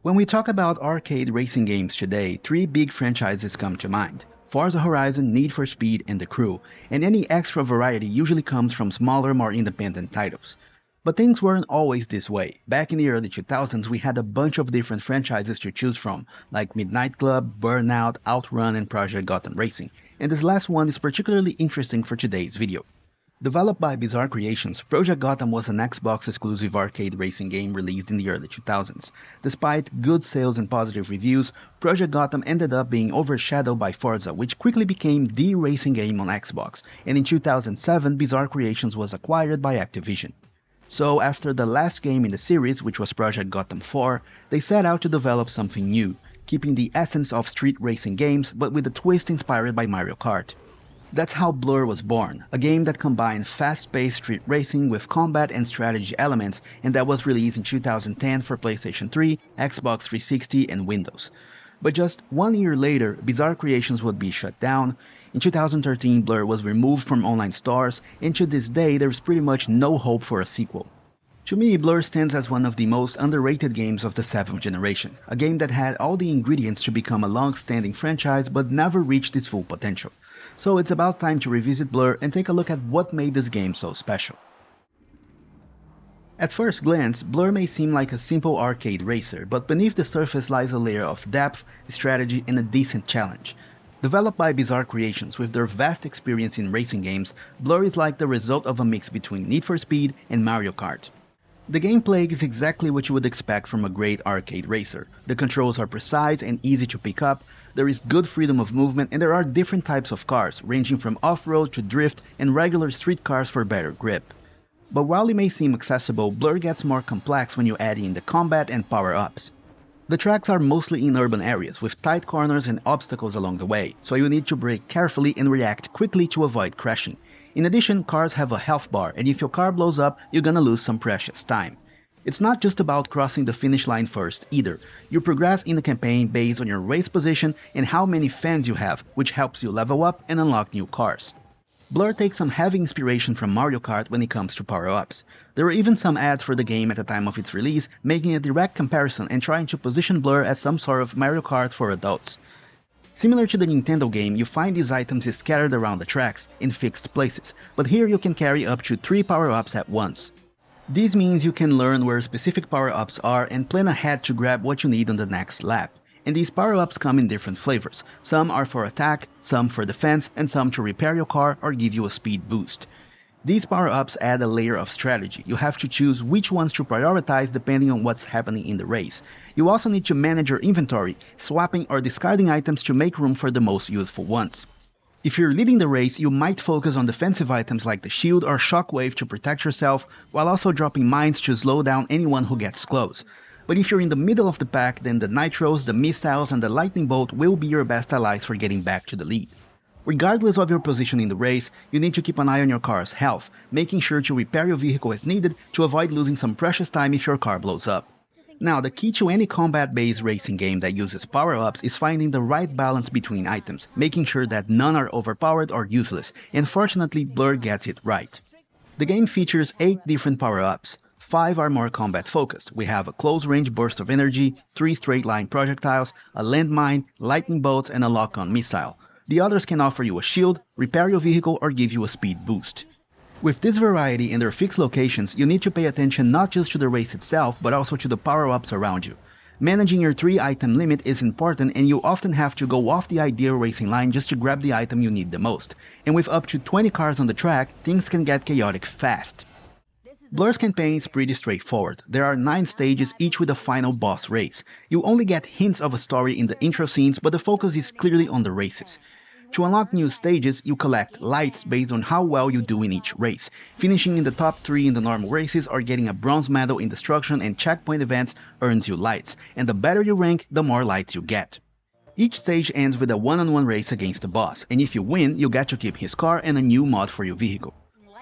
When we talk about arcade racing games today, three big franchises come to mind: Forza Horizon, Need for Speed, and The Crew, and any extra variety usually comes from smaller, more independent titles. But things weren't always this way. Back in the early 2000s, we had a bunch of different franchises to choose from, like Midnight Club, Burnout, Outrun, and Project Gotham Racing, and this last one is particularly interesting for today's video. Developed by Bizarre Creations, Project Gotham was an Xbox-exclusive arcade racing game released in the early 2000s. Despite good sales and positive reviews, Project Gotham ended up being overshadowed by Forza, which quickly became the racing game on Xbox, and in 2007 Bizarre Creations was acquired by Activision. So after the last game in the series, which was Project Gotham 4, they set out to develop something new, keeping the essence of street racing games but with a twist inspired by Mario Kart. That's how Blur was born, a game that combined fast-paced street racing with combat and strategy elements, and that was released in 2010 for PlayStation 3, Xbox 360, and Windows. But just 1 year later, Bizarre Creations would be shut down. In 2013, Blur was removed from online stores, and to this day there's pretty much no hope for a sequel. To me, Blur stands as one of the most underrated games of the 7th generation, a game that had all the ingredients to become a long-standing franchise but never reached its full potential. So it's about time to revisit Blur and take a look at what made this game so special. At first glance, Blur may seem like a simple arcade racer, but beneath the surface lies a layer of depth, strategy, and a decent challenge. Developed by Bizarre Creations with their vast experience in racing games, Blur is like the result of a mix between Need for Speed and Mario Kart. The gameplay is exactly what you would expect from a great arcade racer. The controls are precise and easy to pick up, there is good freedom of movement, and there are different types of cars, ranging from off-road to drift and regular street cars for better grip. But while it may seem accessible, Blur gets more complex when you add in the combat and power-ups. The tracks are mostly in urban areas, with tight corners and obstacles along the way, so you need to brake carefully and react quickly to avoid crashing. In addition, cars have a health bar, and if your car blows up, you're gonna lose some precious time. It's not just about crossing the finish line first either. You progress in the campaign based on your race position and how many fans you have, which helps you level up and unlock new cars. Blur takes some heavy inspiration from Mario Kart when it comes to power-ups. There were even some ads for the game at the time of its release, making a direct comparison and trying to position Blur as some sort of Mario Kart for adults. Similar to the Nintendo game, you find these items scattered around the tracks, in fixed places, but here you can carry up to 3 power-ups at once. This means you can learn where specific power-ups are and plan ahead to grab what you need on the next lap. And these power-ups come in different flavors. Some are for attack, some for defense, and some to repair your car or give you a speed boost. These power-ups add a layer of strategy. You have to choose which ones to prioritize depending on what's happening in the race. You also need to manage your inventory, swapping or discarding items to make room for the most useful ones. If you're leading the race, you might focus on defensive items like the shield or shockwave to protect yourself, while also dropping mines to slow down anyone who gets close. But if you're in the middle of the pack, then the nitros, the missiles, and the lightning bolt will be your best allies for getting back to the lead. Regardless of your position in the race, you need to keep an eye on your car's health, making sure to repair your vehicle as needed to avoid losing some precious time if your car blows up. Now, the key to any combat-based racing game that uses power-ups is finding the right balance between items, making sure that none are overpowered or useless, and fortunately Blur gets it right. The game features 8 different power-ups. 5 are more combat-focused. We have a close-range burst of energy, 3 straight-line projectiles, a landmine, lightning bolts, and a lock-on missile. The others can offer you a shield, repair your vehicle, or give you a speed boost. With this variety in their fixed locations, you need to pay attention not just to the race itself, but also to the power-ups around you. Managing your 3-item limit is important, and you often have to go off the ideal racing line just to grab the item you need the most. And with up to 20 cars on the track, things can get chaotic fast. Blur's campaign is pretty straightforward. There are 9 stages, each with a final boss race. You only get hints of a story in the intro scenes, but the focus is clearly on the races. To unlock new stages, you collect lights based on how well you do in each race. Finishing in the top 3 in the normal races or getting a bronze medal in destruction and checkpoint events earns you lights, and the better you rank, the more lights you get. Each stage ends with a one-on-one race against the boss, and if you win, you get to keep his car and a new mod for your vehicle.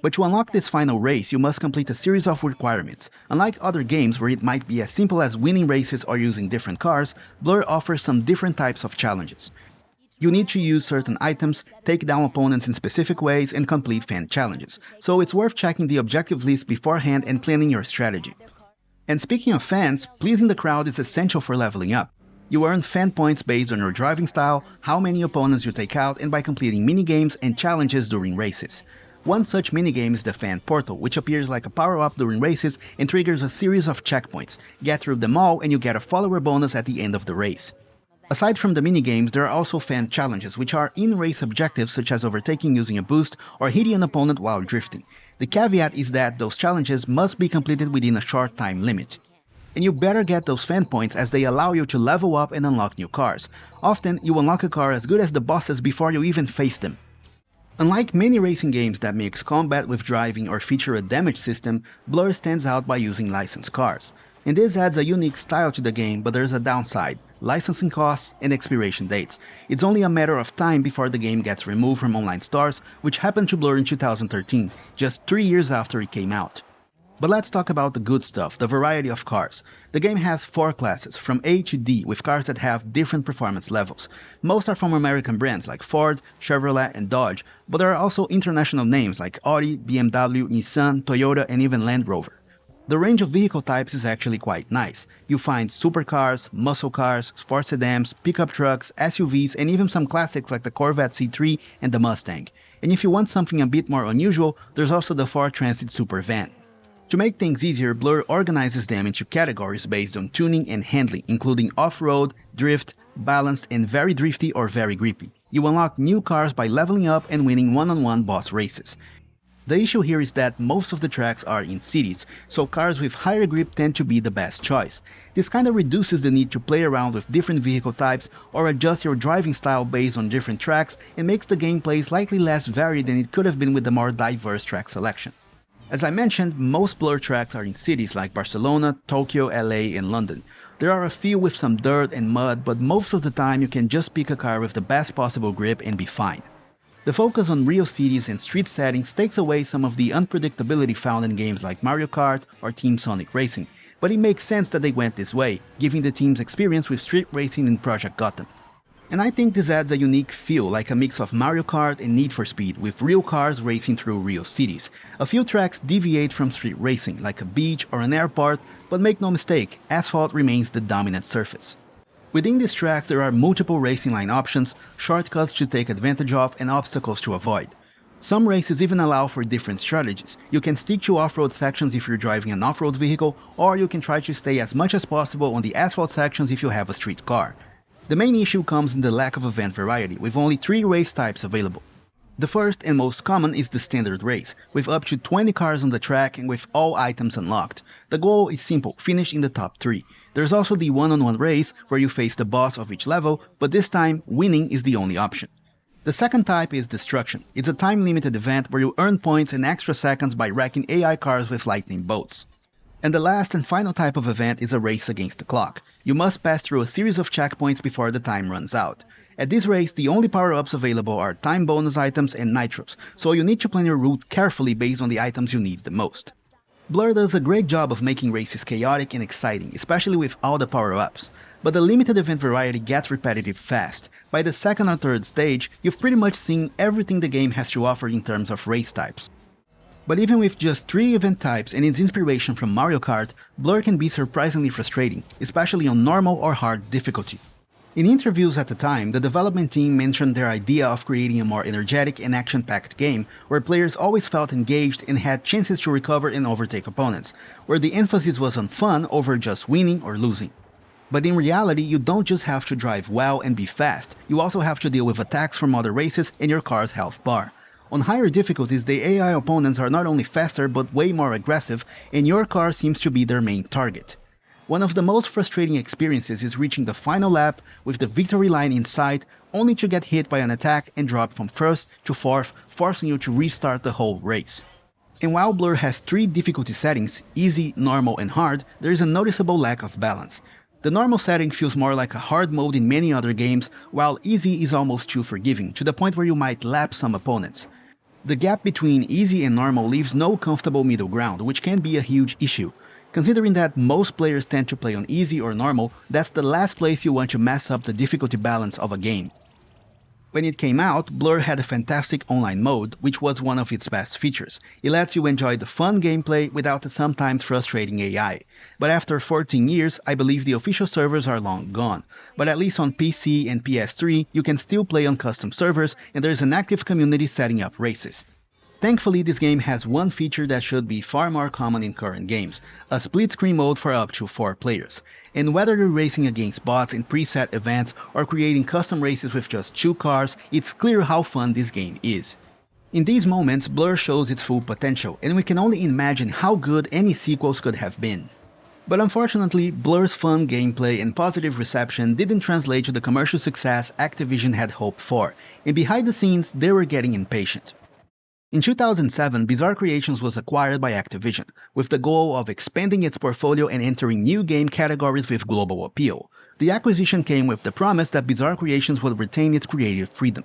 But to unlock this final race, you must complete a series of requirements. Unlike other games where it might be as simple as winning races or using different cars, Blur offers some different types of challenges. You need to use certain items, take down opponents in specific ways, and complete fan challenges, so it's worth checking the objective list beforehand and planning your strategy. And speaking of fans, pleasing the crowd is essential for leveling up. You earn fan points based on your driving style, how many opponents you take out, and by completing minigames and challenges during races. One such minigame is the Fan Portal, which appears like a power-up during races and triggers a series of checkpoints. Get through them all and you get a follower bonus at the end of the race. Aside from the minigames, there are also fan challenges, which are in-race objectives such as overtaking using a boost or hitting an opponent while drifting. The caveat is that those challenges must be completed within a short time limit. And you better get those fan points as they allow you to level up and unlock new cars. Often, you unlock a car as good as the bosses before you even face them. Unlike many racing games that mix combat with driving or feature a damage system, Blur stands out by using licensed cars. And this adds a unique style to the game, but there's a downside: licensing costs and expiration dates. It's only a matter of time before the game gets removed from online stores, which happened to Blur in 2013, just 3 years after it came out. But let's talk about the good stuff, the variety of cars. The game has 4 classes, from A to D, with cars that have different performance levels. Most are from American brands like Ford, Chevrolet, and Dodge, but there are also international names like Audi, BMW, Nissan, Toyota, and even Land Rover. The range of vehicle types is actually quite nice. You find supercars, muscle cars, sports sedans, pickup trucks, SUVs, and even some classics like the Corvette C3 and the Mustang. And if you want something a bit more unusual, there's also the Ford Transit Super Van. To make things easier, Blur organizes them into categories based on tuning and handling, including off-road, drift, balanced, and very drifty or very grippy. You unlock new cars by leveling up and winning one-on-one boss races. The issue here is that most of the tracks are in cities, so cars with higher grip tend to be the best choice. This kinda reduces the need to play around with different vehicle types or adjust your driving style based on different tracks, and makes the gameplay slightly less varied than it could have been with a more diverse track selection. As I mentioned, most Blur tracks are in cities like Barcelona, Tokyo, LA, and London. There are a few with some dirt and mud, but most of the time you can just pick a car with the best possible grip and be fine. The focus on real cities and street settings takes away some of the unpredictability found in games like Mario Kart or Team Sonic Racing, but it makes sense that they went this way, giving the team's experience with street racing in Project Gotham. And I think this adds a unique feel, like a mix of Mario Kart and Need for Speed, with real cars racing through real cities. A few tracks deviate from street racing, like a beach or an airport, but make no mistake, asphalt remains the dominant surface. Within these tracks there are multiple racing line options, shortcuts to take advantage of, and obstacles to avoid. Some races even allow for different strategies. You can stick to off-road sections if you're driving an off-road vehicle, or you can try to stay as much as possible on the asphalt sections if you have a street car. The main issue comes in the lack of event variety, with only 3 race types available. The first and most common is the standard race, with up to 20 cars on the track and with all items unlocked. The goal is simple: finish in the top 3. There's also the one-on-one race, where you face the boss of each level, but this time, winning is the only option. The second type is Destruction. It's a time-limited event where you earn points and extra seconds by wrecking AI cars with lightning bolts. And the last and final type of event is a race against the clock. You must pass through a series of checkpoints before the time runs out. At this race, the only power-ups available are time bonus items and nitros, so you need to plan your route carefully based on the items you need the most. Blur does a great job of making races chaotic and exciting, especially with all the power-ups. But the limited event variety gets repetitive fast. By the second or third stage, you've pretty much seen everything the game has to offer in terms of race types. But even with just 3 event types and its inspiration from Mario Kart, Blur can be surprisingly frustrating, especially on normal or hard difficulty. In interviews at the time, the development team mentioned their idea of creating a more energetic and action-packed game, where players always felt engaged and had chances to recover and overtake opponents, where the emphasis was on fun over just winning or losing. But in reality, you don't just have to drive well and be fast, you also have to deal with attacks from other races and your car's health bar. On higher difficulties, the AI opponents are not only faster but way more aggressive, and your car seems to be their main target. One of the most frustrating experiences is reaching the final lap with the victory line in sight, only to get hit by an attack and drop from first to fourth, forcing you to restart the whole race. And while Blur has 3 difficulty settings, easy, normal, and hard, there is a noticeable lack of balance. The normal setting feels more like a hard mode in many other games, while easy is almost too forgiving, to the point where you might lap some opponents. The gap between easy and normal leaves no comfortable middle ground, which can be a huge issue. Considering that most players tend to play on easy or normal, that's the last place you want to mess up the difficulty balance of a game. When it came out, Blur had a fantastic online mode, which was one of its best features. It lets you enjoy the fun gameplay without the sometimes frustrating AI. But after 14 years, I believe the official servers are long gone. But at least on PC and PS3, you can still play on custom servers, and there's an active community setting up races. Thankfully, this game has one feature that should be far more common in current games, a split-screen mode for up to 4 players. And whether you're racing against bots in preset events or creating custom races with just 2 cars, it's clear how fun this game is. In these moments, Blur shows its full potential, and we can only imagine how good any sequels could have been. But unfortunately, Blur's fun gameplay and positive reception didn't translate to the commercial success Activision had hoped for, and behind the scenes, they were getting impatient. In 2007, Bizarre Creations was acquired by Activision, with the goal of expanding its portfolio and entering new game categories with global appeal. The acquisition came with the promise that Bizarre Creations would retain its creative freedom.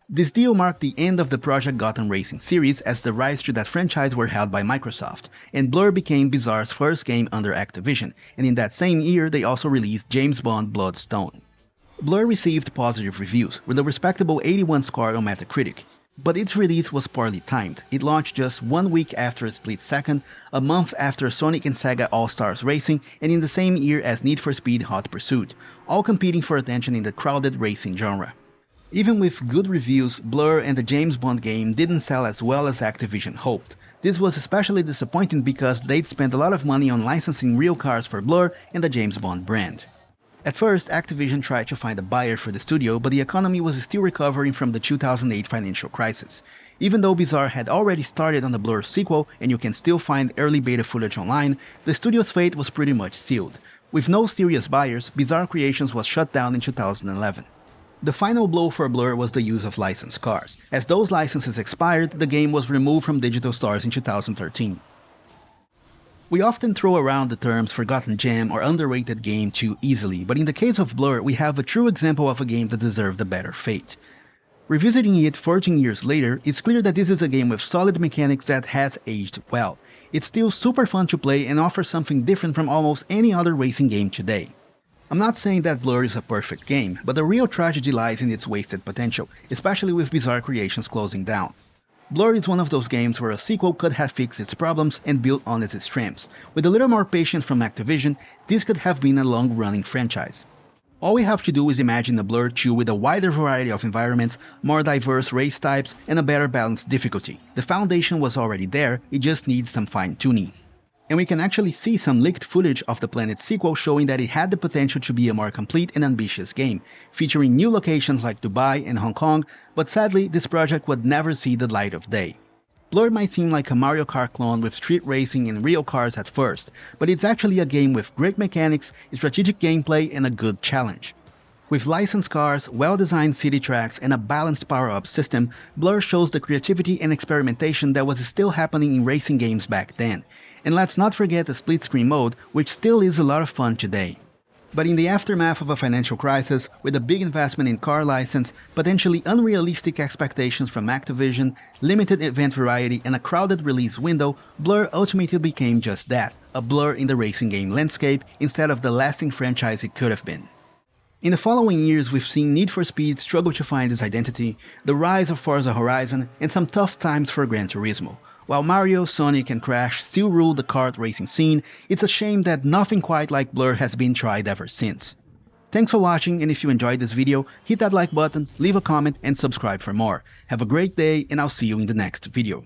This deal marked the end of the Project Gotham Racing series, as the rights to that franchise were held by Microsoft, and Blur became Bizarre's first game under Activision, and in that same year they also released James Bond Bloodstone. Blur received positive reviews, with a respectable 81 score on Metacritic. But its release was poorly timed. It launched just 1 week after Split Second, a month after Sonic and Sega All-Stars Racing, and in the same year as Need for Speed Hot Pursuit, all competing for attention in the crowded racing genre. Even with good reviews, Blur and the James Bond game didn't sell as well as Activision hoped. This was especially disappointing because they'd spent a lot of money on licensing real cars for Blur and the James Bond brand. At first, Activision tried to find a buyer for the studio, but the economy was still recovering from the 2008 financial crisis. Even though Bizarre had already started on the Blur sequel, and you can still find early beta footage online, the studio's fate was pretty much sealed. With no serious buyers, Bizarre Creations was shut down in 2011. The final blow for Blur was the use of licensed cars. As those licenses expired, the game was removed from digital stores in 2013. We often throw around the terms forgotten gem or underrated game too easily, but in the case of Blur, we have a true example of a game that deserved a better fate. Revisiting it 14 years later, it's clear that this is a game with solid mechanics that has aged well. It's still super fun to play and offers something different from almost any other racing game today. I'm not saying that Blur is a perfect game, but the real tragedy lies in its wasted potential, especially with Bizarre Creations closing down. Blur is one of those games where a sequel could have fixed its problems and built on its strengths. With a little more patience from Activision, this could have been a long-running franchise. All we have to do is imagine a Blur 2 with a wider variety of environments, more diverse race types, and a better balanced difficulty. The foundation was already there, it just needs some fine-tuning. And we can actually see some leaked footage of the Planet sequel showing that it had the potential to be a more complete and ambitious game, featuring new locations like Dubai and Hong Kong, but sadly this project would never see the light of day. Blur might seem like a Mario Kart clone with street racing and real cars at first, but it's actually a game with great mechanics, strategic gameplay, and a good challenge. With licensed cars, well-designed city tracks, and a balanced power-up system, Blur shows the creativity and experimentation that was still happening in racing games back then. And let's not forget the split-screen mode, which still is a lot of fun today. But in the aftermath of a financial crisis, with a big investment in car license, potentially unrealistic expectations from Activision, limited event variety, and a crowded release window, Blur ultimately became just that, a blur in the racing game landscape instead of the lasting franchise it could have been. In the following years, we've seen Need for Speed struggle to find its identity, the rise of Forza Horizon, and some tough times for Gran Turismo. While Mario, Sonic, and Crash still rule the kart racing scene, it's a shame that nothing quite like Blur has been tried ever since. Thanks for watching, and if you enjoyed this video, hit that like button, leave a comment, and subscribe for more. Have a great day, and I'll see you in the next video.